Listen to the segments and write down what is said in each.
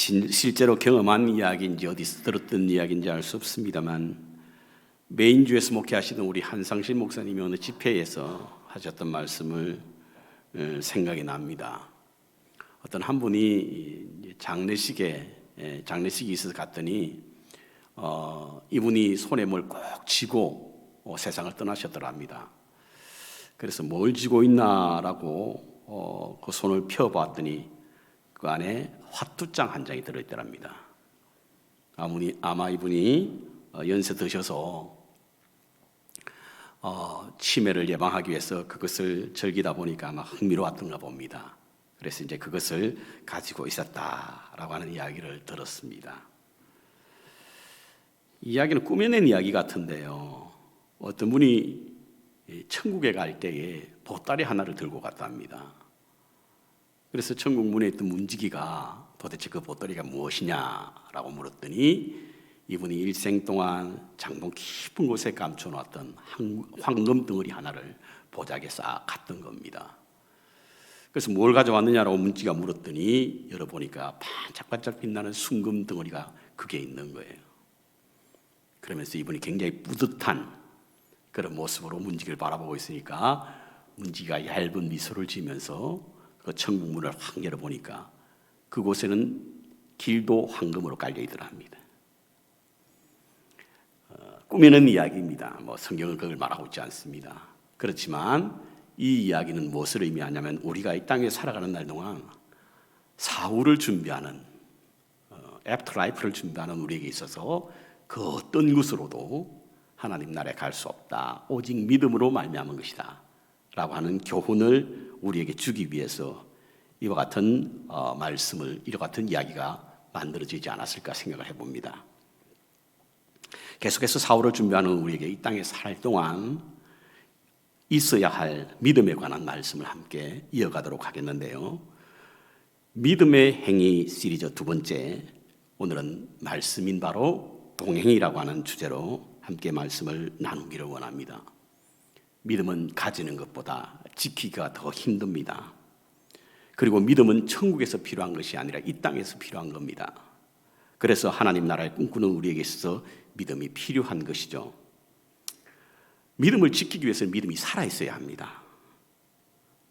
실제로 경험한 이야기인지 어디서 들었던 이야기인지 알 수 없습니다만 메인주에서 목회하시던 우리 한상실 목사님이 어느 집회에서 하셨던 말씀을 생각이 납니다. 어떤 한 분이 장례식이 있어서 갔더니 이분이 손에 뭘 꼭 쥐고 세상을 떠나셨더랍니다. 그래서 뭘 쥐고 있나라고 그 손을 펴보았더니 그 안에 화투장 한 장이 들어있더랍니다. 아마 이분이 연세 드셔서 치매를 예방하기 위해서 그것을 즐기다 보니까 아마 흥미로웠던가 봅니다. 그래서 이제 그것을 가지고 있었다라고 하는 이야기를 들었습니다. 이야기는 꾸며낸 이야기 같은데요. 어떤 분이 천국에 갈 때에 보따리 하나를 들고 갔답니다. 그래서 천국 문에 있던 문지기가 도대체 그 보따리가 무엇이냐라고 물었더니 이분이 일생 동안 장봉 깊은 곳에 감춰놨던 황금 덩어리 하나를 보자기에 싹 갔던 겁니다. 그래서 뭘 가져왔느냐라고 문지기가 물었더니 열어보니까 반짝반짝 빛나는 순금 덩어리가 그게 있는 거예요. 그러면서 이분이 굉장히 뿌듯한 그런 모습으로 문지기를 바라보고 있으니까 문지기가 얇은 미소를 지으면서 그 천국 문을 확 열어보니까 그곳에는 길도 황금으로 깔려 있더랍니다. 꾸미는 이야기입니다. 성경은 그걸 말하고 있지 않습니다. 그렇지만 이 이야기는 무엇을 의미하냐면 우리가 이 땅에 살아가는 날 동안 사후를 준비하는 애프터라이프를 준비하는 우리에게 있어서 그 어떤 것으로도 하나님 나라에 갈 수 없다. 오직 믿음으로 말미암은 것이다. 라고 하는 교훈을 우리에게 주기 위해서 이와 같은 말씀을, 이와 같은 이야기가 만들어지지 않았을까 생각을 해봅니다. 계속해서 사후를 준비하는 우리에게 이 땅에 살 동안 있어야 할 믿음에 관한 말씀을 함께 이어가도록 하겠는데요. 믿음의 행위 시리즈 두 번째, 오늘은 말씀인 바로 동행이라고 하는 주제로 함께 말씀을 나누기를 원합니다. 믿음은 가지는 것보다 지키기가 더 힘듭니다. 그리고 믿음은 천국에서 필요한 것이 아니라 이 땅에서 필요한 겁니다. 그래서 하나님 나라를 꿈꾸는 우리에게 있어서 믿음이 필요한 것이죠. 믿음을 지키기 위해서는 믿음이 살아있어야 합니다.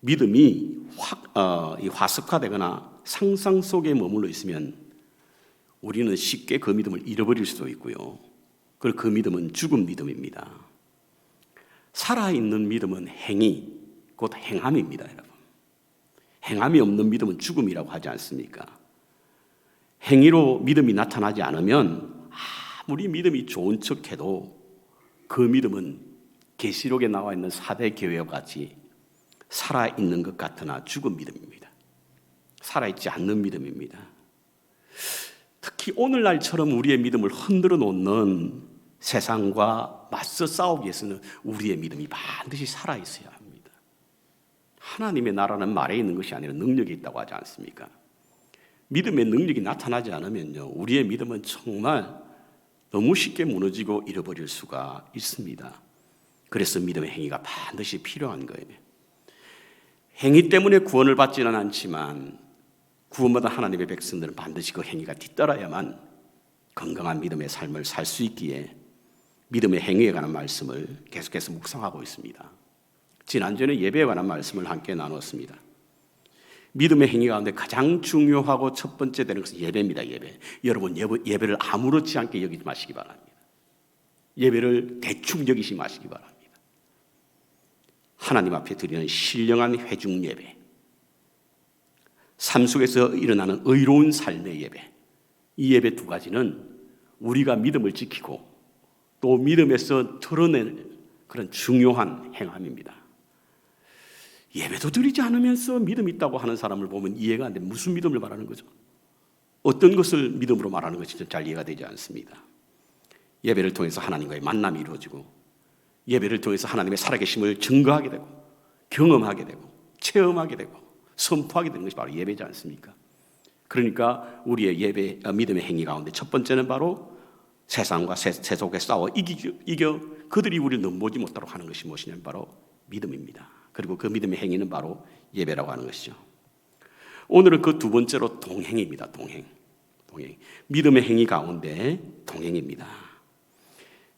믿음이 화석화되거나 상상 속에 머물러 있으면 우리는 쉽게 그 믿음을 잃어버릴 수도 있고요. 그리고 그 믿음은 죽은 믿음입니다. 살아있는 믿음은 행위, 곧 행함입니다, 여러분. 행함이 없는 믿음은 죽음이라고 하지 않습니까? 행위로 믿음이 나타나지 않으면 아무리 믿음이 좋은 척해도 그 믿음은 계시록에 나와 있는 4대 교회와 같이 살아있는 것 같으나 죽은 믿음입니다. 살아있지 않는 믿음입니다. 특히 오늘날처럼 우리의 믿음을 흔들어 놓는 세상과 맞서 싸우기 위해서는 우리의 믿음이 반드시 살아있어야 합니다. 하나님의 나라는 말에 있는 것이 아니라 능력이 있다고 하지 않습니까? 믿음의 능력이 나타나지 않으면요, 우리의 믿음은 정말 너무 쉽게 무너지고 잃어버릴 수가 있습니다. 그래서 믿음의 행위가 반드시 필요한 거예요. 행위 때문에 구원을 받지는 않지만 구원받은 하나님의 백성들은 반드시 그 행위가 뒤따라야만 건강한 믿음의 삶을 살 수 있기에 믿음의 행위에 관한 말씀을 계속해서 묵상하고 있습니다. 지난주에는 예배에 관한 말씀을 함께 나눴습니다. 믿음의 행위 가운데 가장 중요하고 첫 번째 되는 것은 예배입니다. 예배. 여러분 예배를 아무렇지 않게 여기지 마시기 바랍니다. 예배를 대충 여기지 마시기 바랍니다. 하나님 앞에 드리는 신령한 회중 예배, 삶 속에서 일어나는 의로운 삶의 예배, 이 예배 두 가지는 우리가 믿음을 지키고 또 믿음에서 드러내는 그런 중요한 행함입니다. 예배도 드리지 않으면서 믿음이 있다고 하는 사람을 보면 이해가 안 돼. 무슨 믿음을 말하는 거죠? 어떤 것을 믿음으로 말하는 것인지 잘 이해가 되지 않습니다. 예배를 통해서 하나님과의 만남이 이루어지고 예배를 통해서 하나님의 살아계심을 증거하게 되고 경험하게 되고 체험하게 되고 선포하게 되는 것이 바로 예배지 않습니까? 그러니까 우리의 믿음의 행위 가운데 첫 번째는 바로 세상과 세속에 싸워 이겨 그들이 우리를 넘보지 못하도록 하는 것이 무엇이냐면 바로 믿음입니다. 그리고 그 믿음의 행위는 바로 예배라고 하는 것이죠. 오늘은 그 두 번째로 동행입니다. 동행. 동행. 믿음의 행위 가운데 동행입니다.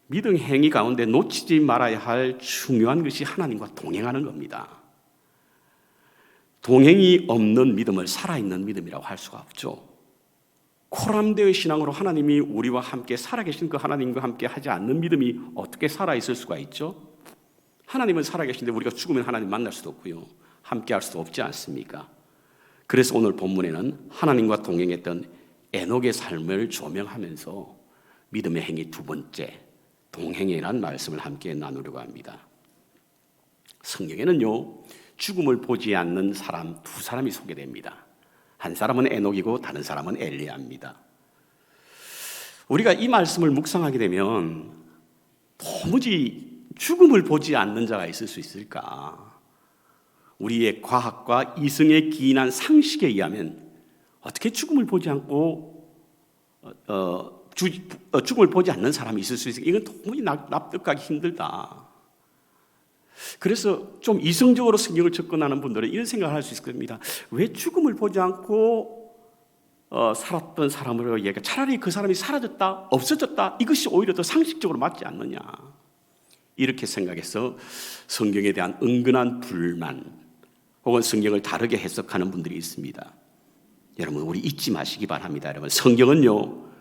믿음의 행위 가운데 놓치지 말아야 할 중요한 것이 하나님과 동행하는 겁니다. 동행이 없는 믿음을 살아있는 믿음이라고 할 수가 없죠. 코람데오의 신앙으로 하나님이 우리와 함께 살아계신 그 하나님과 함께 하지 않는 믿음이 어떻게 살아있을 수가 있죠? 하나님은 살아계신데 우리가 죽으면 하나님 만날 수도 없고요, 함께 할 수도 없지 않습니까? 그래서 오늘 본문에는 하나님과 동행했던 에녹의 삶을 조명하면서 믿음의 행위 두 번째, 동행이라는 말씀을 함께 나누려고 합니다. 성경에는요, 죽음을 보지 않는 사람 두 사람이 소개됩니다. 한 사람은 에녹이고 다른 사람은 엘리야입니다. 우리가 이 말씀을 묵상하게 되면 도무지 죽음을 보지 않는 자가 있을 수 있을까? 우리의 과학과 이성에 기인한 상식에 의하면 어떻게 죽음을 보지 않고 죽음을 보지 않는 사람이 있을 수 있을까? 이건 도무지 납득하기 힘들다. 그래서 좀 이성적으로 성경을 접근하는 분들은 이런 생각을 할 수 있을 겁니다. 왜 죽음을 보지 않고 살았던 사람으로 얘기해? 차라리 그 사람이 사라졌다, 없어졌다, 이것이 오히려 더 상식적으로 맞지 않느냐, 이렇게 생각해서 성경에 대한 은근한 불만 혹은 성경을 다르게 해석하는 분들이 있습니다. 여러분, 우리 잊지 마시기 바랍니다. 여러분, 성경은요,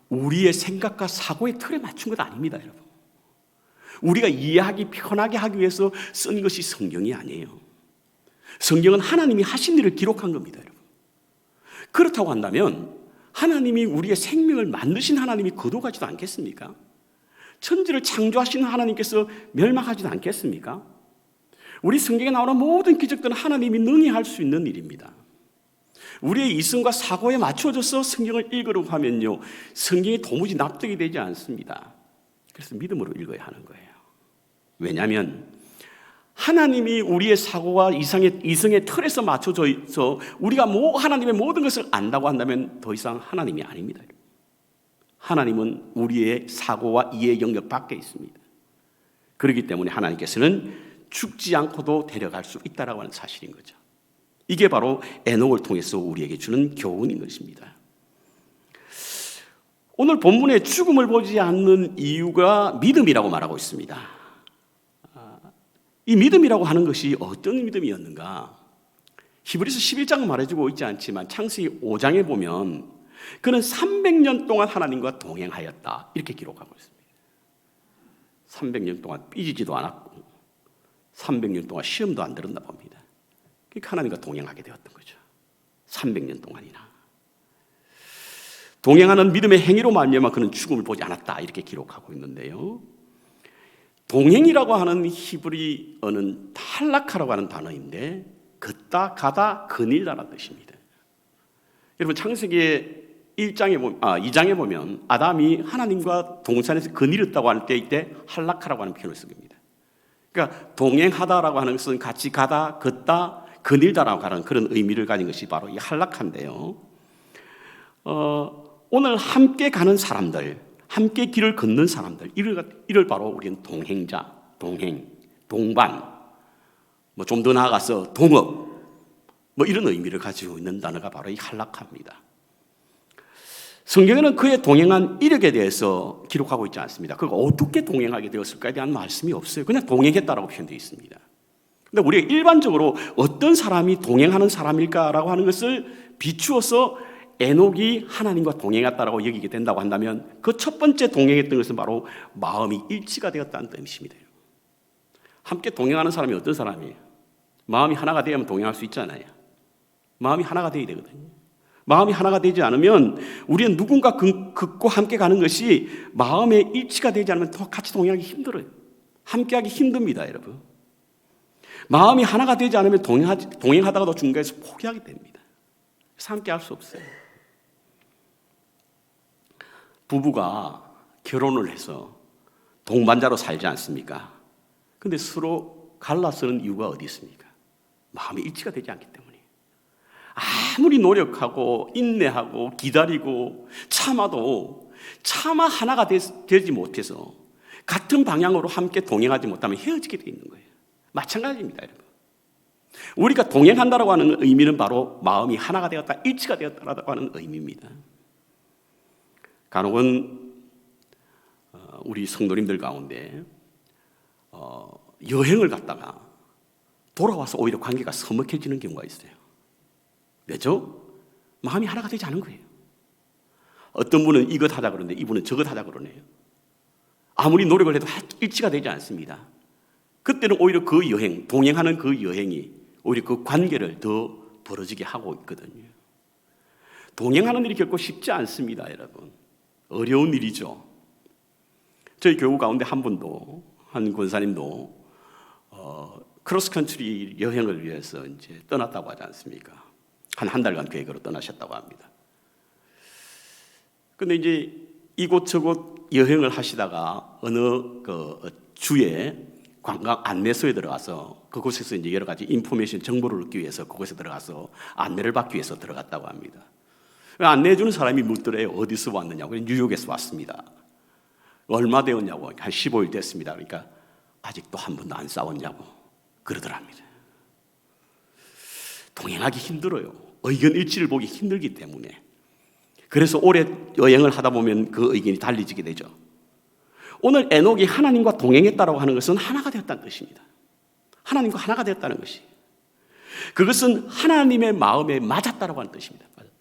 우리의 생각과 사고의 틀에 맞춘 것 아닙니다. 여러분, 우리가 이해하기 편하게 하기 위해서 쓴 것이 성경이 아니에요. 성경은 하나님이 하신 일을 기록한 겁니다. 여러분, 그렇다고 한다면 하나님이 우리의 생명을 만드신 하나님이 거둬가지도 않겠습니까? 천지를 창조하신 하나님께서 멸망하지도 않겠습니까? 우리 성경에 나오는 모든 기적들은 하나님이 능히 할 수 있는 일입니다. 우리의 이성과 사고에 맞춰져서 성경을 읽으려고 하면요, 성경이 도무지 납득이 되지 않습니다. 그래서 믿음으로 읽어야 하는 거예요. 왜냐하면 하나님이 우리의 사고와 이성의 틀에서 맞춰져 있어 우리가 하나님의 모든 것을 안다고 한다면 더 이상 하나님이 아닙니다. 하나님은 우리의 사고와 이해 영역 밖에 있습니다. 그렇기 때문에 하나님께서는 죽지 않고도 데려갈 수 있다라고 하는 사실인 거죠. 이게 바로 에녹을 통해서 우리에게 주는 교훈인 것입니다. 오늘 본문에 죽음을 보지 않는 이유가 믿음이라고 말하고 있습니다. 이 믿음이라고 하는 것이 어떤 믿음이었는가? 히브리서 11장은 말해주고 있지 않지만 창세기 5장에 보면 그는 300년 동안 하나님과 동행하였다, 이렇게 기록하고 있습니다. 300년 동안 삐지지도 않았고 300년 동안 시험도 안 들었나 봅니다. 그러니까 하나님과 동행하게 되었던 거죠. 300년 동안이나 동행하는 믿음의 행위로 말미암아 그는 죽음을 보지 않았다, 이렇게 기록하고 있는데요, 동행이라고 하는 히브리어는 탈락하라고 하는 단어인데 걷다, 가다, 거닐다라는 뜻입니다. 여러분, 창세기 2장에 보면 아담이 하나님과 동산에서 거닐었다고 할 때 이때 할락하라고 하는 표현을 씁니다. 그러니까 동행하다라고 하는 것은 같이 가다, 걷다, 거닐다라고 하는 그런 의미를 가진 것이 바로 이 할락한데요, 오늘 함께 가는 사람들, 함께 길을 걷는 사람들, 이를 바로 우리는 동행자, 동행, 동반, 좀 더 나아가서 동업, 이런 의미를 가지고 있는 단어가 바로 이 할락합니다. 성경에는 그의 동행한 이력에 대해서 기록하고 있지 않습니다. 그가 어떻게 동행하게 되었을까에 대한 말씀이 없어요. 그냥 동행했다라고 표현되어 있습니다. 그런데 우리가 일반적으로 어떤 사람이 동행하는 사람일까라고 하는 것을 비추어서 에녹이 하나님과 동행했다라고 여기게 된다고 한다면 그 첫 번째 동행했던 것은 바로 마음이 일치가 되었다는 뜻입니다. 함께 동행하는 사람이 어떤 사람이에요? 마음이 하나가 되어야만 동행할 수 있잖아요. 마음이 하나가 되어야 되거든요. 마음이 하나가 되지 않으면 우리는 누군가 걷고 함께 가는 것이 마음의 일치가 되지 않으면 더 같이 동행하기 힘들어요. 함께하기 힘듭니다, 여러분. 마음이 하나가 되지 않으면 동행하다가도 중간에서 포기하게 됩니다. 그래서 함께할 수 없어요. 부부가 결혼을 해서 동반자로 살지 않습니까? 근데 서로 갈라서는 이유가 어디 있습니까? 마음의 일치가 되지 않기 때문에. 아무리 노력하고 인내하고 기다리고 참아도 차마 하나가 되지 못해서 같은 방향으로 함께 동행하지 못하면 헤어지게 되어 있는 거예요. 마찬가지입니다, 여러분. 우리가 동행한다라고 하는 의미는 바로 마음이 하나가 되었다, 일치가 되었다라고 하는 의미입니다. 간혹은 우리 성도님들 가운데 여행을 갔다가 돌아와서 오히려 관계가 서먹해지는 경우가 있어요. 왜죠? 마음이 하나가 되지 않은 거예요. 어떤 분은 이것 하자 그러는데 이분은 저것 하자 그러네요. 아무리 노력을 해도 일치가 되지 않습니다. 그때는 오히려 그 여행, 동행하는 그 여행이 오히려 그 관계를 더 벌어지게 하고 있거든요. 동행하는 일이 결코 쉽지 않습니다, 여러분. 어려운 일이죠. 저희 교우 가운데 한 권사님도 크로스컨트리 여행을 위해서 이제 떠났다고 하지 않습니까? 한 달간 계획으로 떠나셨다고 합니다. 근데 이제 이곳저곳 여행을 하시다가 어느 주에 관광 안내소에 들어가서 그곳에서 이제 여러 가지 인포메이션 정보를 얻기 위해서 그곳에 들어가서 안내를 받기 위해서 들어갔다고 합니다. 안내해 주는 사람이 묻더래요. 어디서 왔느냐고. 뉴욕에서 왔습니다. 얼마 되었냐고. 한 15일 됐습니다. 그러니까 아직도 한 번도 안 싸웠냐고 그러더랍니다. 동행하기 힘들어요. 의견 일치를 보기 힘들기 때문에. 그래서 오래 여행을 하다 보면 그 의견이 달리지게 되죠. 오늘 에녹이 하나님과 동행했다고 하는 것은 하나가 되었다는 뜻입니다. 하나님과 하나가 되었다는 것이. 그것은 하나님의 마음에 맞았다고 하는 뜻입니다. 맞았다.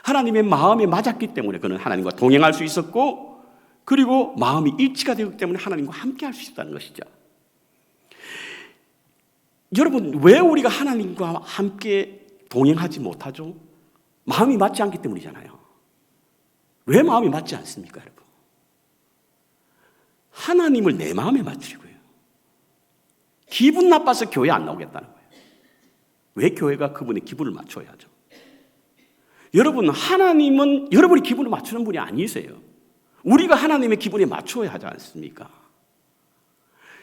하나님의 마음에 맞았기 때문에 그는 하나님과 동행할 수 있었고, 그리고 마음이 일치가 되기 때문에 하나님과 함께 할 수 있다는 것이죠. 여러분, 왜 우리가 하나님과 함께 동행하지 못하죠? 마음이 맞지 않기 때문이잖아요. 왜 마음이 맞지 않습니까, 여러분? 하나님을 내 마음에 맞추려고요. 기분 나빠서 교회 안 나오겠다는 거예요. 왜 교회가 그분의 기분을 맞춰야죠? 여러분, 하나님은 여러분이 기분을 맞추는 분이 아니세요. 우리가 하나님의 기분에 맞춰야 하지 않습니까?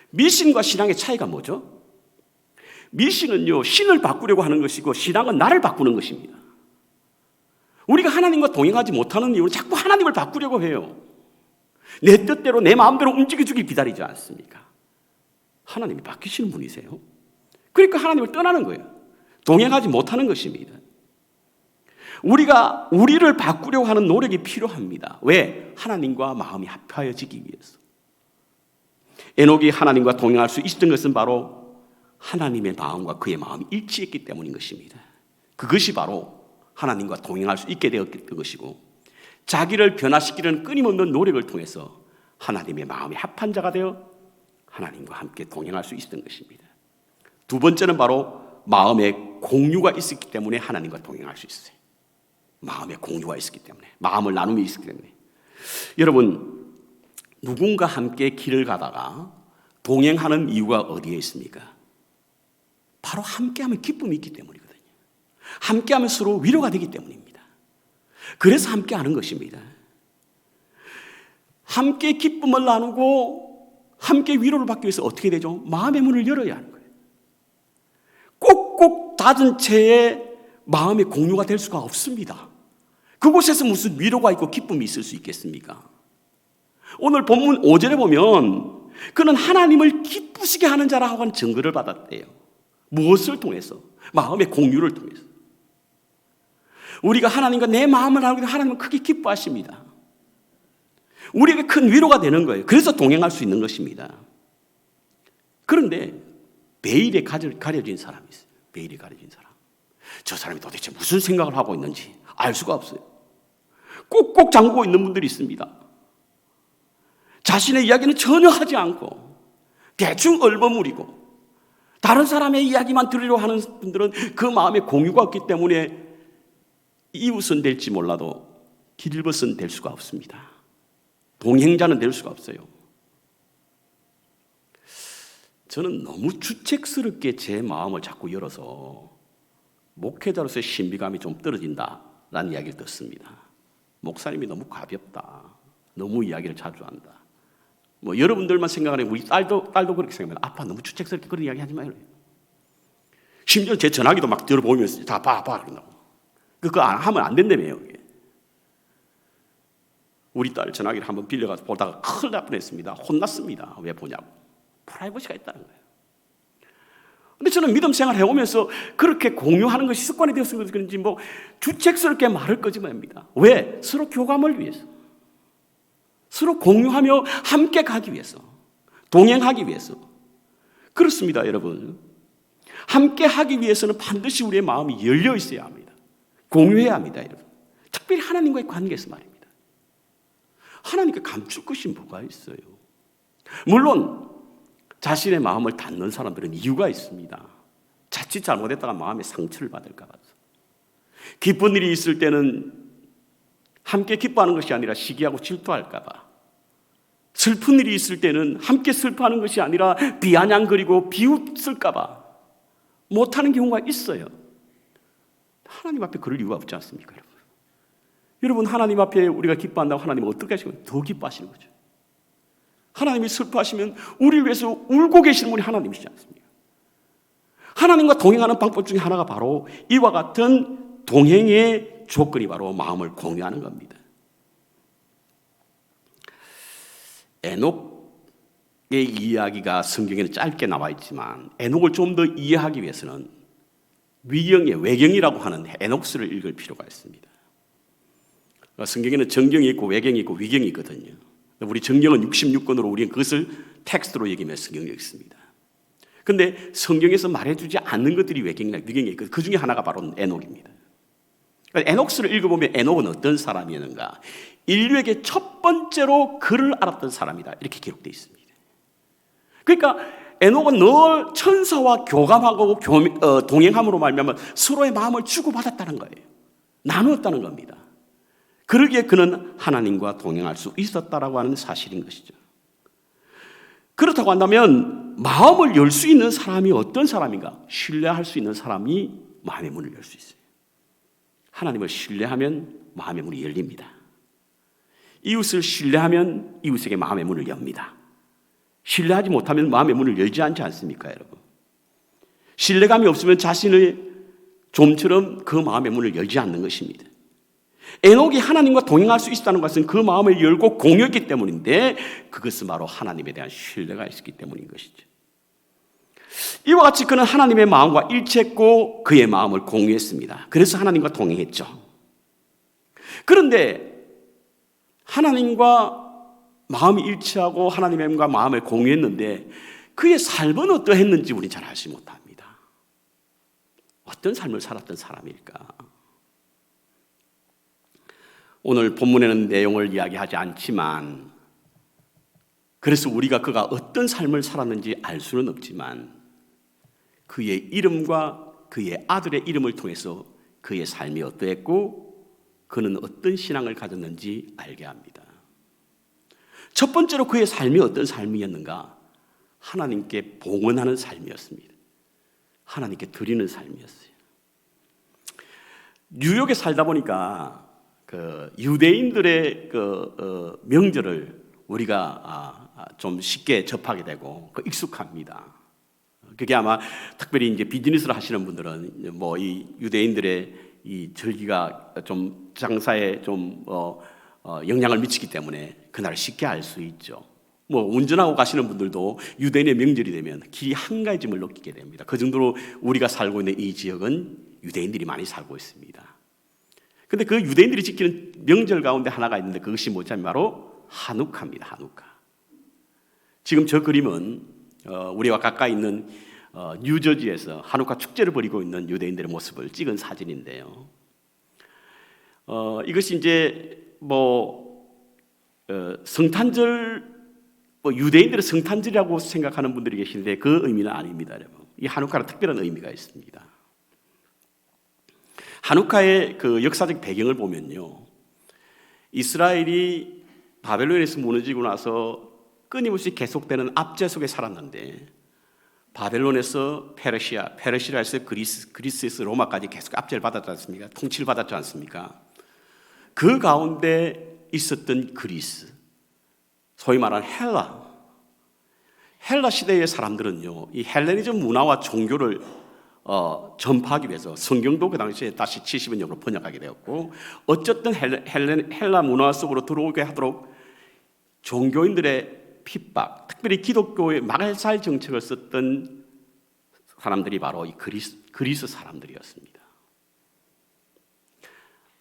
미신과 신앙의 차이가 뭐죠? 미신은요, 신을 바꾸려고 하는 것이고 신앙은 나를 바꾸는 것입니다. 우리가 하나님과 동행하지 못하는 이유는 자꾸 하나님을 바꾸려고 해요. 내 뜻대로 내 마음대로 움직여주길 기다리지 않습니까? 하나님이 바뀌시는 분이세요. 그러니까 하나님을 떠나는 거예요. 동행하지 못하는 것입니다. 우리가 우리를 바꾸려고 하는 노력이 필요합니다. 왜? 하나님과 마음이 합하여지기 위해서. 에녹이 하나님과 동행할 수 있었던 것은 바로 하나님의 마음과 그의 마음이 일치했기 때문인 것입니다. 그것이 바로 하나님과 동행할 수 있게 되었던 것이고, 자기를 변화시키려는 끊임없는 노력을 통해서 하나님의 마음에 합한 자가 되어 하나님과 함께 동행할 수 있었던 것입니다. 두 번째는 바로 마음에 공유가 있었기 때문에 하나님과 동행할 수 있어요. 마음에 공유가 있었기 때문에, 마음을 나눔이 있었기 때문에. 여러분, 누군가 함께 길을 가다가 동행하는 이유가 어디에 있습니까? 바로 함께하면 기쁨이 있기 때문이거든요. 함께하면 서로 위로가 되기 때문입니다. 그래서 함께하는 것입니다. 함께 기쁨을 나누고 함께 위로를 받기 위해서 어떻게 되죠? 마음의 문을 열어야 하는 거예요. 꼭꼭 닫은 채에 마음의 공유가 될 수가 없습니다. 그곳에서 무슨 위로가 있고 기쁨이 있을 수 있겠습니까? 오늘 본문 5절에 보면 그는 하나님을 기쁘시게 하는 자라고 하는 증거를 받았대요. 무엇을 통해서? 마음의 공유를 통해서. 우리가 하나님과 내 마음을 나누기 때문에 하나님은 크게 기뻐하십니다. 우리에게 큰 위로가 되는 거예요. 그래서 동행할 수 있는 것입니다. 그런데 베일에 가려진 사람이 있어요. 베일에 가려진 사람. 저 사람이 도대체 무슨 생각을 하고 있는지 알 수가 없어요. 꾹꾹 잠그고 있는 분들이 있습니다. 자신의 이야기는 전혀 하지 않고 대충 얼버무리고 다른 사람의 이야기만 들으려 하는 분들은 그 마음에 공유가 없기 때문에 이웃은 될지 몰라도 길벗은 될 수가 없습니다. 동행자는 될 수가 없어요. 저는 너무 주책스럽게 제 마음을 자꾸 열어서 목회자로서의 신비감이 좀 떨어진다라는 이야기를 듣습니다. 목사님이 너무 가볍다. 너무 이야기를 자주 한다. 뭐 여러분들만 생각하는 우리 딸도 그렇게 생각합니다. 아빠 너무 주책스럽게 그런 이야기 하지 마요. 심지어 제 전화기도 막 들어보면서 다 봐 그런다고. 그거 하면 안 된다며요. 우리 딸 전화기를 한번 빌려가서 보다가 큰일 날 뻔했습니다. 혼났습니다. 왜 보냐고. 프라이버시가 있다는 거예요. 근데 저는 믿음 생활 해오면서 그렇게 공유하는 것이 습관이 되어서 그런지 뭐 주책스럽게 말을 거짓말입니다. 왜? 서로 교감을 위해서, 서로 공유하며 함께 가기 위해서, 동행하기 위해서. 그렇습니다, 여러분. 함께 하기 위해서는 반드시 우리의 마음이 열려 있어야 합니다. 공유해야 합니다, 여러분. 특별히 하나님과의 관계에서 말입니다. 하나님께 감출 것이 뭐가 있어요? 물론 자신의 마음을 닫는 사람들은 이유가 있습니다. 자칫 잘못했다가 마음의 상처를 받을까 봐서. 기쁜 일이 있을 때는 함께 기뻐하는 것이 아니라 시기하고 질투할까 봐. 슬픈 일이 있을 때는 함께 슬퍼하는 것이 아니라 비아냥거리고 비웃을까 봐 못하는 경우가 있어요. 하나님 앞에 그럴 이유가 없지 않습니까, 여러분? 여러분, 하나님 앞에 우리가 기뻐한다고 하나님은 어떻게 하시면 더 기뻐하시는 거죠. 하나님이 슬퍼하시면 우리를 위해서 울고 계시는 분이 하나님이시지 않습니까? 하나님과 동행하는 방법 중에 하나가 바로 이와 같은 동행의 조건이 바로 마음을 공유하는 겁니다. 에녹의 이야기가 성경에는 짧게 나와 있지만 에녹을 좀 더 이해하기 위해서는 외경이라고 하는 에녹스를 읽을 필요가 있습니다. 성경에는 정경이 있고 외경이 있고 위경이 있거든요. 우리 정경은 66권으로 우리는 그것을 텍스트로 얘기하면서 성경을 읽습니다. 그런데 성경에서 말해주지 않는 것들이 외경이나 위경이 있고 그 중에 하나가 바로 에녹입니다. 에녹스를 읽어보면 에녹은 어떤 사람이었는가? 인류에게 첫 번째로 그를 알았던 사람이다, 이렇게 기록되어 있습니다. 그러니까 에녹은 늘 천사와 교감하고 동행함으로 말미암아 서로의 마음을 주고받았다는 거예요. 나누었다는 겁니다. 그러기에 그는 하나님과 동행할 수 있었다라고 하는 사실인 것이죠. 그렇다고 한다면 마음을 열 수 있는 사람이 어떤 사람인가? 신뢰할 수 있는 사람이 마음의 문을 열 수 있어요. 하나님을 신뢰하면 마음의 문이 열립니다. 이웃을 신뢰하면 이웃에게 마음의 문을 엽니다. 신뢰하지 못하면 마음의 문을 열지 않지 않습니까, 여러분? 신뢰감이 없으면 자신의 좀처럼 그 마음의 문을 열지 않는 것입니다. 에녹이 하나님과 동행할 수 있었다는 것은 그 마음을 열고 공유했기 때문인데 그것은 바로 하나님에 대한 신뢰가 있었기 때문인 것이죠. 이와 같이 그는 하나님의 마음과 일치했고 그의 마음을 공유했습니다. 그래서 하나님과 동행했죠. 그런데 하나님과 마음이 일치하고 하나님과 마음을 공유했는데 그의 삶은 어떠했는지 우리는 잘 알지 못합니다. 어떤 삶을 살았던 사람일까? 오늘 본문에는 내용을 이야기하지 않지만 그래서 우리가 그가 어떤 삶을 살았는지 알 수는 없지만 그의 이름과 그의 아들의 이름을 통해서 그의 삶이 어떠했고 그는 어떤 신앙을 가졌는지 알게 합니다. 첫 번째로 그의 삶이 어떤 삶이었는가? 하나님께 봉헌하는 삶이었습니다. 하나님께 드리는 삶이었어요. 뉴욕에 살다 보니까 유대인들의 명절을 우리가 좀 쉽게 접하게 되고 익숙합니다. 그게 아마 특별히 이제 비즈니스를 하시는 분들은 뭐 이 유대인들의 이 절기가 좀 장사에 좀 영향을 미치기 때문에 그날 쉽게 알 수 있죠. 뭐 운전하고 가시는 분들도 유대인의 명절이 되면 길이 한가해짐을 느끼게 됩니다. 그 정도로 우리가 살고 있는 이 지역은 유대인들이 많이 살고 있습니다. 근데 그 유대인들이 지키는 명절 가운데 하나가 있는데 그것이 뭐냐면 바로 하누카입니다. 하누카. 지금 저 그림은 우리와 가까이 있는 뉴저지에서 하누카 축제를 벌이고 있는 유대인들의 모습을 찍은 사진인데요. 이것이 이제 성탄절, 유대인들의 성탄절이라고 생각하는 분들이 계시는데 그 의미는 아닙니다, 여러분. 이 하누카는 특별한 의미가 있습니다. 하누카의 그 역사적 배경을 보면요, 이스라엘이 바벨론에서 무너지고 나서 끊임없이 계속되는 압제 속에 살았는데 바벨론에서 페르시아에서 그리스에서 로마까지 계속 압제를 받았지 않습니까? 통치를 받았지 않습니까? 그 가운데 있었던 그리스, 소위 말하는 헬라 시대의 사람들은요, 이 헬레니즘 문화와 종교를 전파하기 위해서 성경도 그 당시에 다시 70년으로 번역하게 되었고, 어쨌든 헬라 문화 속으로 들어오게 하도록 종교인들의 핍박, 특별히 기독교의 마갈살 정책을 썼던 사람들이 바로 이 그리스 사람들이었습니다.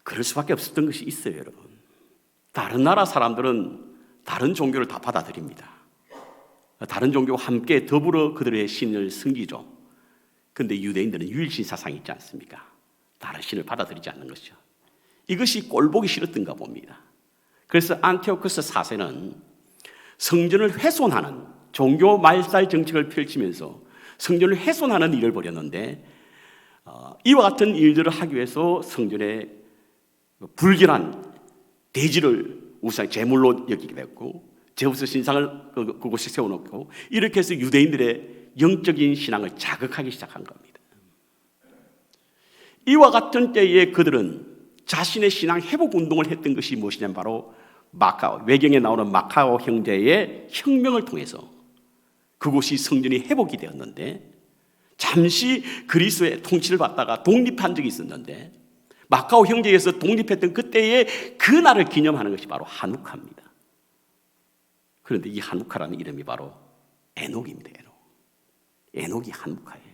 그럴 수밖에 없었던 것이 있어요, 여러분. 다른 나라 사람들은 다른 종교를 다 받아들입니다. 다른 종교와 함께 더불어 그들의 신을 섬기죠. 그런데 유대인들은 유일신 사상이 있지 않습니까? 다른 신을 받아들이지 않는 것이죠. 이것이 꼴보기 싫었던가 봅니다. 그래서 안티오쿠스 4세는 성전을 훼손하는 종교 말살 정책을 펼치면서 성전을 훼손하는 일을 벌였는데, 이와 같은 일들을 하기 위해서 성전에 불결한 돼지를 우상 제물로 여기게 됐고, 제우스 신상을 그곳에 세워놓고, 이렇게 해서 유대인들의 영적인 신앙을 자극하기 시작한 겁니다. 이와 같은 때에 그들은 자신의 신앙 회복 운동을 했던 것이 무엇이냐면 바로 마카오, 외경에 나오는 마카오 형제의 혁명을 통해서 그곳이 성전이 회복이 되었는데, 잠시 그리스의 통치를 받다가 독립한 적이 있었는데, 마카오 형제에서 독립했던 그때의 그 날을 기념하는 것이 바로 하누카입니다. 그런데 이 하누카라는 이름이 바로 에녹입니다. 에녹이 하누카예요.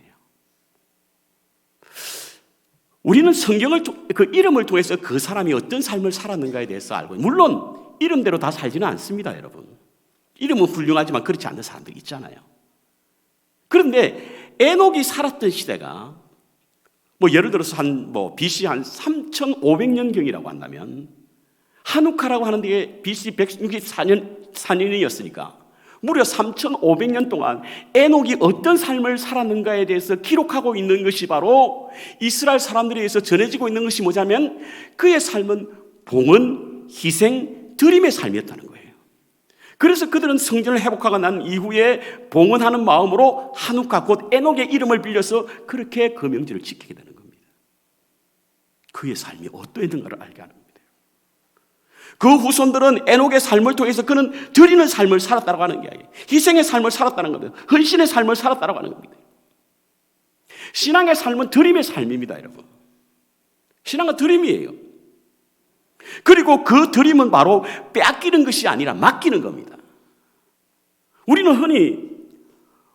우리는 성경을 그 이름을 통해서 그 사람이 어떤 삶을 살았는가에 대해서 알고, 물론 이름대로 다 살지는 않습니다, 여러분. 이름은 훌륭하지만 그렇지 않은 사람들이 있잖아요. 그런데 에녹이 살았던 시대가 예를 들어서 BC 한 3,500년경이라고 한다면, 하누카라고 하는 게 BC 164년이었으니까 무려 3,500년 동안 에녹이 어떤 삶을 살았는가에 대해서 기록하고 있는 것이 바로 이스라엘 사람들에 의해서 전해지고 있는 것이 뭐냐면, 그의 삶은 봉헌, 희생, 드림의 삶이었다는 거예요. 그래서 그들은 성전을 회복하고 난 이후에 봉헌하는 마음으로 하누카, 곧 에녹의 이름을 빌려서 그렇게 그 명절을 지키게 되는 겁니다. 그의 삶이 어떠했는가를 알게 하는 겁니다. 그 후손들은 에녹의 삶을 통해서 그는 드리는 삶을 살았다고 하는 게 아니에요. 희생의 삶을 살았다는 겁니다. 헌신의 삶을 살았다고 하는 겁니다. 신앙의 삶은 드림의 삶입니다, 여러분. 신앙은 드림이에요. 그리고 그 드림은 바로 빼앗기는 것이 아니라 맡기는 겁니다. 우리는 흔히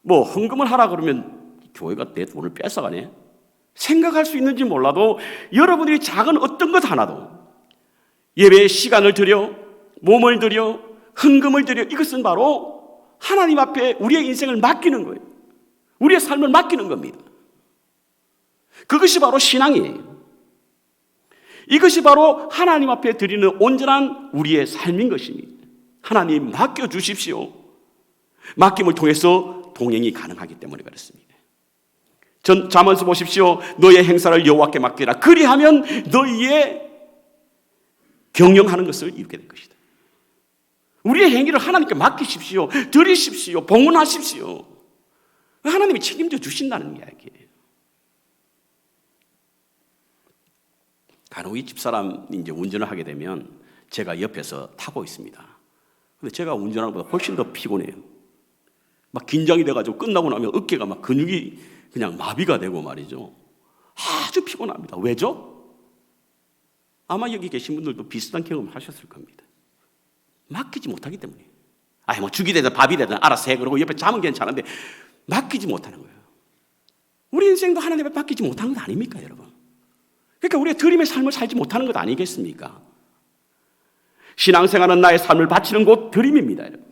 헌금을 하라 그러면 교회가 내 돈을 뺏어가네, 생각할 수 있는지 몰라도, 여러분들이 작은 어떤 것 하나도 예배에 시간을 들여, 몸을 들여, 헌금을 들여, 이것은 바로 하나님 앞에 우리의 인생을 맡기는 거예요. 우리의 삶을 맡기는 겁니다. 그것이 바로 신앙이에요. 이것이 바로 하나님 앞에 드리는 온전한 우리의 삶인 것입니다. 하나님 맡겨주십시오. 맡김을 통해서 동행이 가능하기 때문에 그렇습니다. 잠언서 보십시오. 너의 행사를 여호와께 맡기라. 그리하면 너희의 경영하는 것을 이루게 될 것이다. 우리의 행위를 하나님께 맡기십시오. 드리십시오. 봉헌하십시오. 하나님이 책임져 주신다는 이야기예요. 간혹 이 집사람이 이제 운전을 하게 되면 제가 옆에서 타고 있습니다. 근데 제가 운전하는 것보다 훨씬 더 피곤해요. 막 긴장이 돼가지고 끝나고 나면 어깨가 막 근육이 그냥 마비가 되고 말이죠. 아주 피곤합니다. 왜죠? 아마 여기 계신 분들도 비슷한 경험을 하셨을 겁니다. 맡기지 못하기 때문에. 죽이 되든 밥이 되든 알아서 해. 그러고 옆에 자면 괜찮은데 맡기지 못하는 거예요. 우리 인생도 하나님 앞에 맡기지 못하는 것 아닙니까, 여러분? 그러니까 우리가 드림의 삶을 살지 못하는 것 아니겠습니까? 신앙생활은 나의 삶을 바치는 곳 드림입니다, 여러분.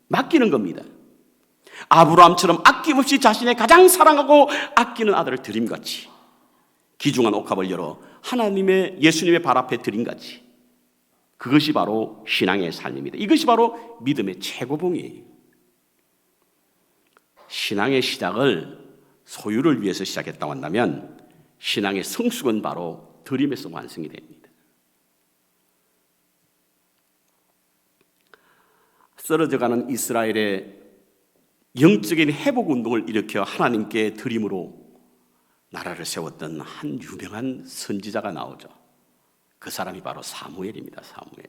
맡기는 겁니다. 아브라함처럼 아낌없이 자신의 가장 사랑하고 아끼는 아들을 드림같이, 귀중한 옥합을 열어 하나님의 예수님의 발 앞에 드림같이, 그것이 바로 신앙의 삶입니다. 이것이 바로 믿음의 최고봉이에요. 신앙의 시작을 소유를 위해서 시작했다고 한다면 신앙의 성숙은 바로 드림에서 완성이 됩니다. 쓰러져가는 이스라엘의 영적인 회복 운동을 일으켜 하나님께 드림으로 나라를 세웠던 한 유명한 선지자가 나오죠. 그 사람이 바로 사무엘입니다. 사무엘.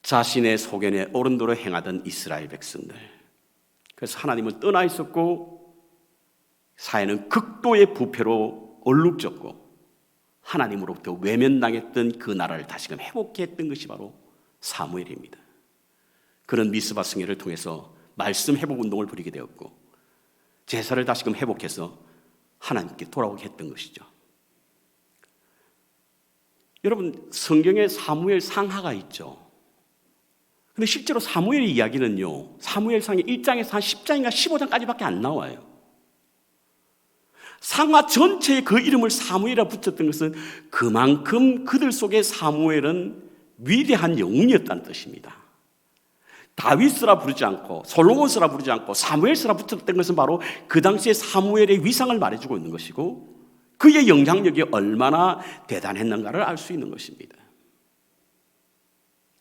자신의 소견에 옳은 대로 행하던 이스라엘 백성들, 그래서 하나님을 떠나 있었고 사회는 극도의 부패로 얼룩졌고 하나님으로부터 외면당했던 그 나라를 다시금 회복했던 것이 바로 사무엘입니다. 그는 미스바 성회를 통해서 말씀 회복 운동을 벌이게 되었고 제사를 다시금 회복해서 하나님께 돌아오게 했던 것이죠. 여러분, 성경에 사무엘 상하가 있죠. 근데 실제로 사무엘의 이야기는요, 사무엘상의 1장에서 한 10장인가 15장까지밖에 안 나와요. 상하 전체에 그 이름을 사무엘이라 붙였던 것은 그만큼 그들 속에 사무엘은 위대한 영웅이었다는 뜻입니다. 다윗스라 부르지 않고 솔로몬스라 부르지 않고 사무엘스라 붙였던 것은 바로 그 당시에 사무엘의 위상을 말해주고 있는 것이고 그의 영향력이 얼마나 대단했는가를 알 수 있는 것입니다.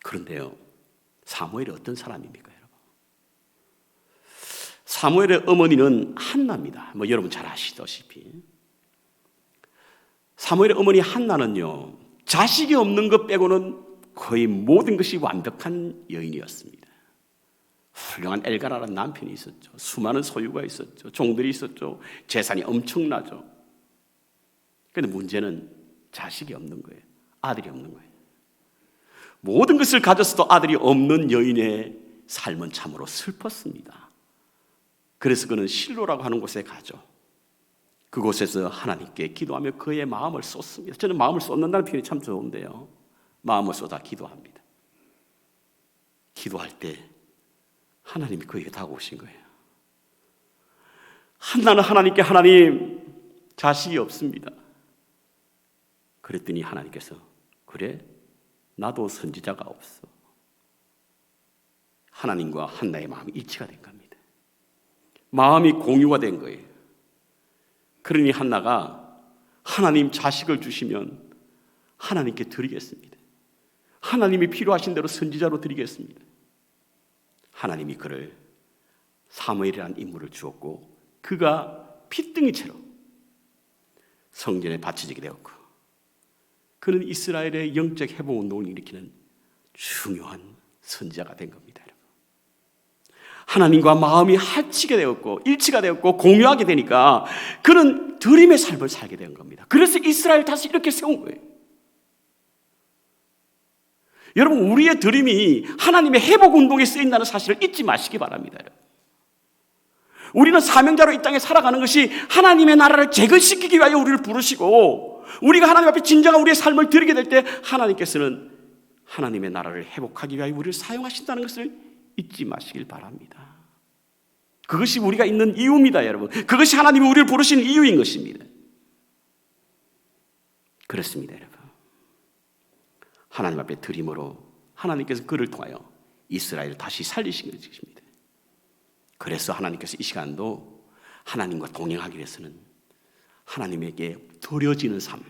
그런데요, 사무엘이 어떤 사람입니까, 여러분? 사무엘의 어머니는 한나입니다. 여러분 잘 아시다시피 사무엘의 어머니 한나는요, 자식이 없는 것 빼고는 거의 모든 것이 완벽한 여인이었습니다. 훌륭한 엘가라라는 남편이 있었죠. 수많은 소유가 있었죠. 종들이 있었죠. 재산이 엄청나죠. 그런데 문제는 자식이 없는 거예요. 아들이 없는 거예요. 모든 것을 가졌어도 아들이 없는 여인의 삶은 참으로 슬펐습니다. 그래서 그는 실로라고 하는 곳에 가죠. 그곳에서 하나님께 기도하며 그의 마음을 쏟습니다. 저는 마음을 쏟는다는 표현이 참 좋은데요, 마음을 쏟아 기도합니다. 기도할 때 하나님이 그에게 다가오신 거예요. 한나는 하나님께, 하나님, 자식이 없습니다. 그랬더니 하나님께서, 그래? 나도 선지자가 없어. 하나님과 한나의 마음이 일치가 된 겁니다. 마음이 공유가 된 거예요. 그러니 한나가 하나님 자식을 주시면 하나님께 드리겠습니다. 하나님이 필요하신 대로 선지자로 드리겠습니다. 하나님이 그를 사무엘이라는 인물을 주었고 그가 핏등이채로 성전에 바쳐지게 되었고 그는 이스라엘의 영적 회복 운동을 일으키는 중요한 선지자가 된 겁니다. 여러분. 하나님과 마음이 합치게 되었고 일치가 되었고 공유하게 되니까 그는 드림의 삶을 살게 된 겁니다. 그래서 이스라엘 다시 이렇게 세운 거예요. 여러분, 우리의 드림이 하나님의 회복 운동에 쓰인다는 사실을 잊지 마시기 바랍니다. 여러분. 우리는 사명자로 이 땅에 살아가는 것이 하나님의 나라를 재건시키기 위하여 우리를 부르시고 우리가 하나님 앞에 진정한 우리의 삶을 드리게 될 때 하나님께서는 하나님의 나라를 회복하기 위하여 우리를 사용하신다는 것을 잊지 마시길 바랍니다. 그것이 우리가 있는 이유입니다, 여러분. 그것이 하나님이 우리를 부르신 이유인 것입니다. 그렇습니다, 여러분. 하나님 앞에 드림으로 하나님께서 그를 통하여 이스라엘을 다시 살리신 것입니다. 그래서 하나님께서 이 시간도 하나님과 동행하기 위해서는 하나님에게 드려지는 삶,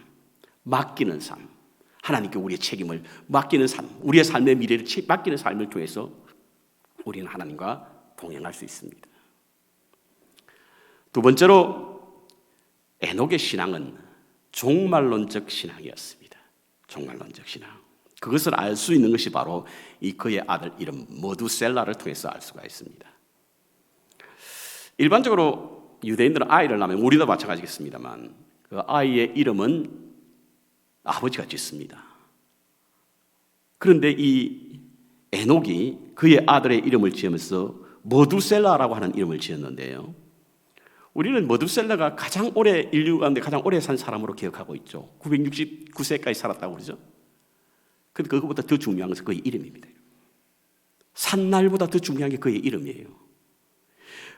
맡기는 삶, 하나님께 우리의 책임을 맡기는 삶, 우리의 삶의 미래를 맡기는 삶을 통해서 우리는 하나님과 동행할 수 있습니다. 두 번째로 에녹의 신앙은 종말론적 신앙이었습니다. 종말론적 신앙. 그것을 알 수 있는 것이 바로 이 그의 아들 이름 머두셀라를 통해서 알 수가 있습니다. 일반적으로 유대인들은 아이를 낳으면 우리도 마찬가지겠습니다만 그 아이의 이름은 아버지가 짓습니다. 그런데 이 에녹이 그의 아들의 이름을 지으면서 머두셀라라고 하는 이름을 지었는데요. 우리는 머두셀라가 가장 오래 인류 가운데 가장 오래 산 사람으로 기억하고 있죠. 969세까지 살았다고 그러죠. 근데 그것보다 더 중요한 것은 그의 이름입니다. 산 날보다 더 중요한 게 그의 이름이에요.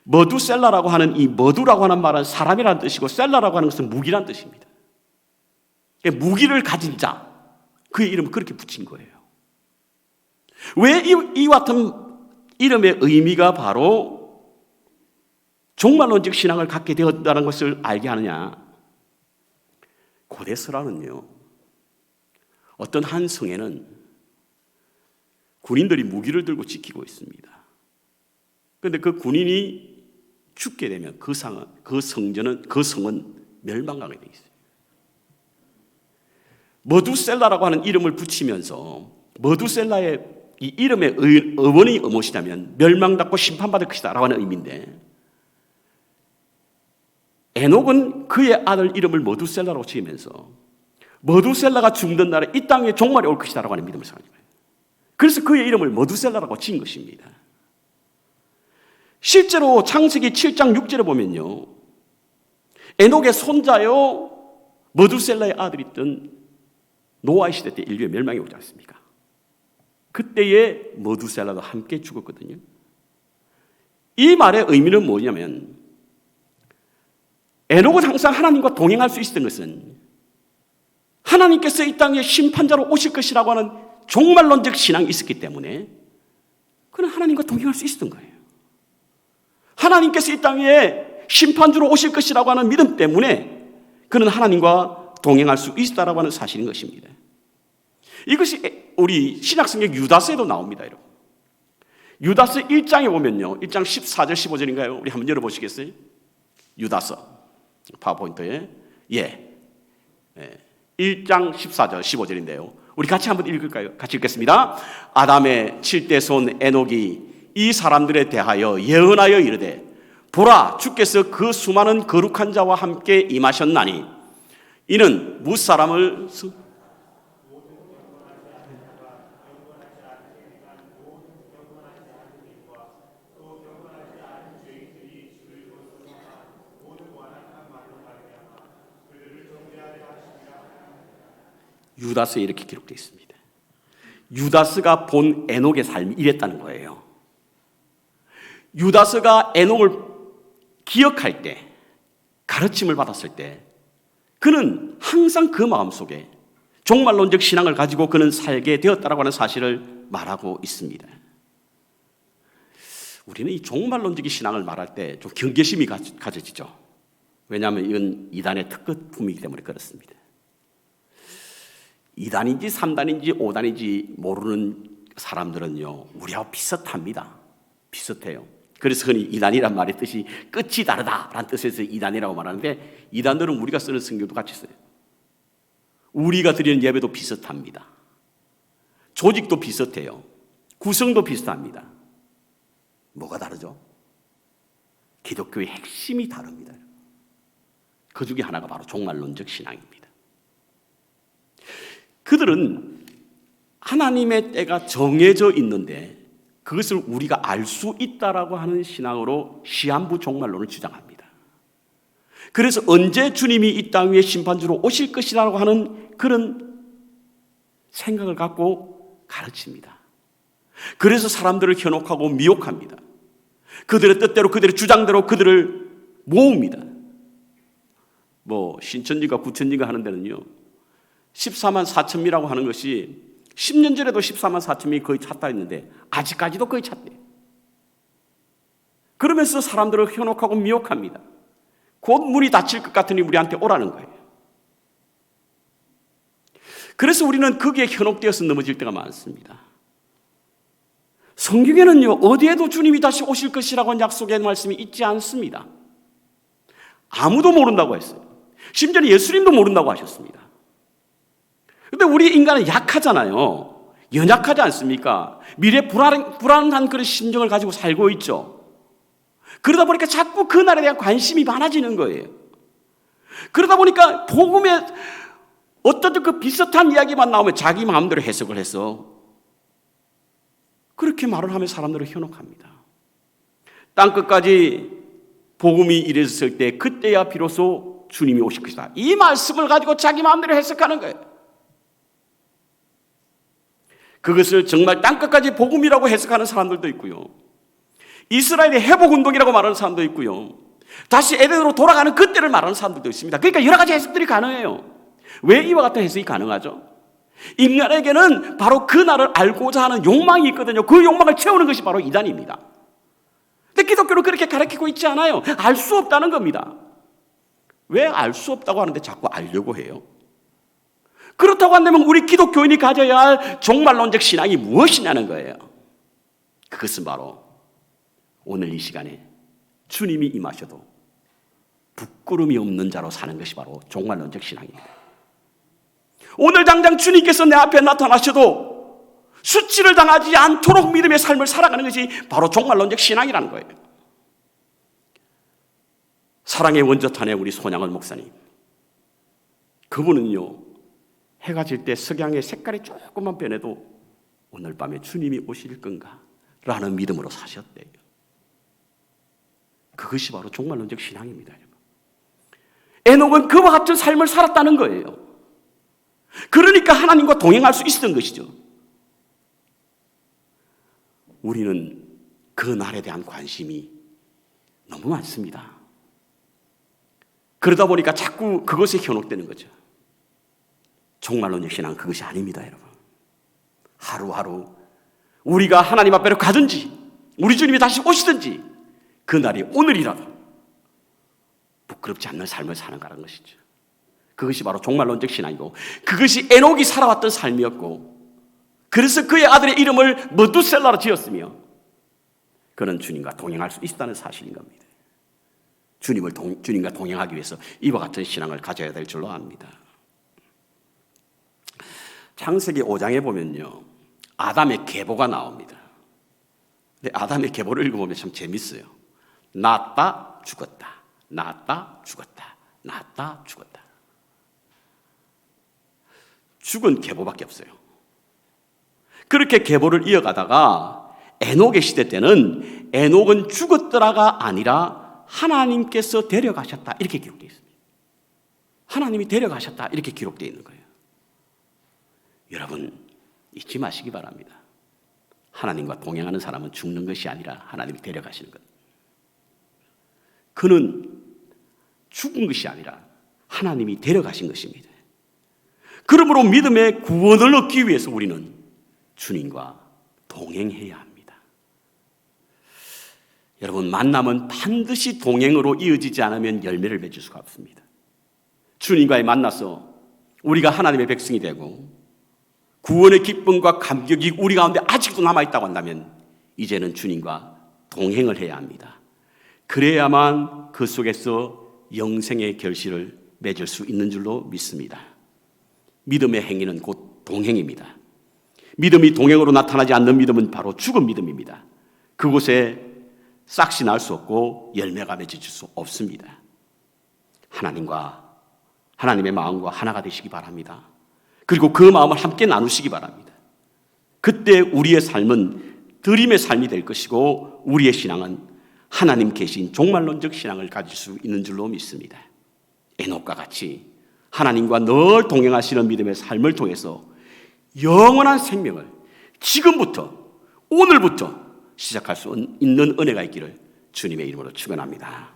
머두셀라라고 하는 이 머두라고 하는 말은 사람이라는 뜻이고 셀라라고 하는 것은 무기라는 뜻입니다. 무기를 가진 자, 그의 이름을 그렇게 붙인 거예요. 왜 이와 같은 이름의 의미가 바로 종말론적 신앙을 갖게 되었다는 것을 알게 하느냐? 고대 설화는요, 어떤 한 성에는 군인들이 무기를 들고 지키고 있습니다. 그런데 그 군인이 죽게 되면 그 성은 멸망하게 되어 있어요. 머두셀라라고 하는 이름을 붙이면서 머두셀라의 이 이름의 어원이 무엇이냐면 멸망받고 심판받을 것이다 라고 하는 의미인데, 에녹은 그의 아들 이름을 머두셀라라고 지으면서 머두셀라가 죽는 날에 이 땅에 종말이 올 것이다 라고 하는 믿음을 생각합니다. 그래서 그의 이름을 머두셀라라고 지은 것입니다. 실제로 창세기 7장 6절에 보면요, 에녹의 손자요 머두셀라의 아들이 있던 노아의 시대 때 인류의 멸망이 오지 않습니까? 그때에 머두셀라도 함께 죽었거든요. 이 말의 의미는 뭐냐면, 에녹은 항상 하나님과 동행할 수 있었던 것은 하나님께서 이 땅에 심판자로 오실 것이라고 하는 종말론적 신앙이 있었기 때문에 그는 하나님과 동행할 수 있었던 거예요. 하나님께서 이 땅에 심판주로 오실 것이라고 하는 믿음 때문에 그는 하나님과 동행할 수 있다라고 하는 사실인 것입니다. 이것이 우리 신약성경 유다서에도 나옵니다, 여러분. 유다서 1장에 보면요, 1장 14절 15절인가요? 우리 한번 열어보시겠어요? 유다서 파워포인트에 1장 14절 15절인데요, 우리 같이 한번 읽을까요? 같이 읽겠습니다. 아담의 7대 손 에녹이 이 사람들에 대하여 예언하여 이르되, 보라, 주께서 그 수많은 거룩한 자와 함께 임하셨나니 이는 무사람을 유다서에 이렇게 기록되어 있습니다. 유다서가 본 에녹의 삶이 이랬다는 거예요. 유다서가 에녹을 기억할 때, 가르침을 받았을 때 그는 항상 그 마음속에 종말론적 신앙을 가지고 그는 살게 되었다라고 하는 사실을 말하고 있습니다. 우리는 이 종말론적인 신앙을 말할 때 좀 경계심이 가져지죠. 왜냐하면 이건 이단의 특급품이기 때문에 그렇습니다. 2단인지 3단인지 5단인지 모르는 사람들은요, 우리하고 비슷합니다. 비슷해요. 그래서 흔히 2단이란 말의 뜻이 끝이 다르다라는 뜻에서 2단이라고 말하는데, 2단들은 우리가 쓰는 성경도 같이 써요. 우리가 드리는 예배도 비슷합니다. 조직도 비슷해요. 구성도 비슷합니다. 뭐가 다르죠? 기독교의 핵심이 다릅니다. 그 중에 하나가 바로 종말론적 신앙입니다. 그들은 하나님의 때가 정해져 있는데 그것을 우리가 알 수 있다라고 하는 신앙으로 시한부 종말론을 주장합니다. 그래서 언제 주님이 이 땅 위에 심판주로 오실 것이라고 하는 그런 생각을 갖고 가르칩니다. 그래서 사람들을 현혹하고 미혹합니다. 그들의 뜻대로, 그들의 주장대로 그들을 모읍니다. 신천지가 구천지가 하는 데는요, 14만 4천 미라고 하는 것이 10년 전에도 14만 4천 명이 거의 찼다 했는데 아직까지도 거의 찼대요. 그러면서 사람들을 현혹하고 미혹합니다. 곧 문이 닫힐 것 같으니 우리한테 오라는 거예요. 그래서 우리는 거기에 현혹되어서 넘어질 때가 많습니다. 성경에는요, 어디에도 주님이 다시 오실 것이라고 하는 약속의 말씀이 있지 않습니다. 아무도 모른다고 했어요. 심지어 예수님도 모른다고 하셨습니다. 근데 우리 인간은 약하잖아요. 연약하지 않습니까? 미래 불안한 그런 심정을 가지고 살고 있죠. 그러다 보니까 자꾸 그 날에 대한 관심이 많아지는 거예요. 그러다 보니까 복음에 어떤 그 비슷한 이야기만 나오면 자기 마음대로 해석을 해서 그렇게 말을 하며 사람들을 현혹합니다. 땅끝까지 복음이 이르렀을 때 그때야 비로소 주님이 오실 것이다. 이 말씀을 가지고 자기 마음대로 해석하는 거예요. 그것을 정말 땅끝까지 복음이라고 해석하는 사람들도 있고요. 이스라엘의 회복운동이라고 말하는 사람도 있고요. 다시 에덴으로 돌아가는 그때를 말하는 사람들도 있습니다. 그러니까 여러 가지 해석들이 가능해요. 왜 이와 같은 해석이 가능하죠? 인간에게는 바로 그 날을 알고자 하는 욕망이 있거든요. 그 욕망을 채우는 것이 바로 이단입니다. 근데 기독교는 그렇게 가르치고 있지 않아요. 알 수 없다는 겁니다. 왜 알 수 없다고 하는데 자꾸 알려고 해요? 그렇다고 한다면 우리 기독교인이 가져야 할 종말론적 신앙이 무엇이냐는 거예요. 그것은 바로 오늘 이 시간에 주님이 임하셔도 부끄러움이 없는 자로 사는 것이 바로 종말론적 신앙입니다. 오늘 당장 주님께서 내 앞에 나타나셔도 수치를 당하지 않도록 믿음의 삶을 살아가는 것이 바로 종말론적 신앙이라는 거예요. 사랑의 원조탄의 우리 손양원 목사님, 그분은요, 해가 질 때 석양의 색깔이 조금만 변해도 오늘 밤에 주님이 오실 건가? 라는 믿음으로 사셨대요. 그것이 바로 종말론적 신앙입니다. 에녹은 그와 같은 삶을 살았다는 거예요. 그러니까 하나님과 동행할 수 있었던 것이죠. 우리는 그 날에 대한 관심이 너무 많습니다. 그러다 보니까 자꾸 그것에 현혹되는 거죠. 종말론적 신앙은 그것이 아닙니다, 여러분. 하루하루 우리가 하나님 앞에로 가든지 우리 주님이 다시 오시든지 그 날이 오늘이라도 부끄럽지 않는 삶을 사는 거라는 것이죠. 그것이 바로 종말론적 신앙이고 그것이 에녹이 살아왔던 삶이었고 그래서 그의 아들의 이름을 머두셀라로 지었으며 그는 주님과 동행할 수 있다는 사실인 겁니다. 주님과 동행하기 위해서 이와 같은 신앙을 가져야 될 줄로 압니다. 창세기 5장에 보면요, 아담의 계보가 나옵니다. 근데 아담의 계보를 읽어보면 참 재밌어요. 낳았다 죽었다, 낳았다 죽었다, 낳았다 죽었다. 죽은 계보밖에 없어요. 그렇게 계보를 이어가다가 에녹의 시대 때는 에녹은 죽었더라가 아니라 하나님께서 데려가셨다 이렇게 기록되어 있습니다. 하나님이 데려가셨다 이렇게 기록되어 있는 거예요. 여러분 잊지 마시기 바랍니다. 하나님과 동행하는 사람은 죽는 것이 아니라 하나님이 데려가시는 것. 그는 죽은 것이 아니라 하나님이 데려가신 것입니다. 그러므로 믿음의 구원을 얻기 위해서 우리는 주님과 동행해야 합니다. 여러분, 만남은 반드시 동행으로 이어지지 않으면 열매를 맺을 수가 없습니다. 주님과의 만나서 우리가 하나님의 백성이 되고 구원의 기쁨과 감격이 우리 가운데 아직도 남아있다고 한다면 이제는 주님과 동행을 해야 합니다. 그래야만 그 속에서 영생의 결실을 맺을 수 있는 줄로 믿습니다. 믿음의 행위는 곧 동행입니다. 믿음이 동행으로 나타나지 않는 믿음은 바로 죽은 믿음입니다. 그곳에 싹이 날 수 없고 열매가 맺어질 수 없습니다. 하나님의 마음과 하나가 되시기 바랍니다. 그리고 그 마음을 함께 나누시기 바랍니다. 그때 우리의 삶은 드림의 삶이 될 것이고 우리의 신앙은 하나님 계신 종말론적 신앙을 가질 수 있는 줄로 믿습니다. 에녹과 같이 하나님과 늘 동행하시는 믿음의 삶을 통해서 영원한 생명을 지금부터 오늘부터 시작할 수 있는 은혜가 있기를 주님의 이름으로 축원합니다.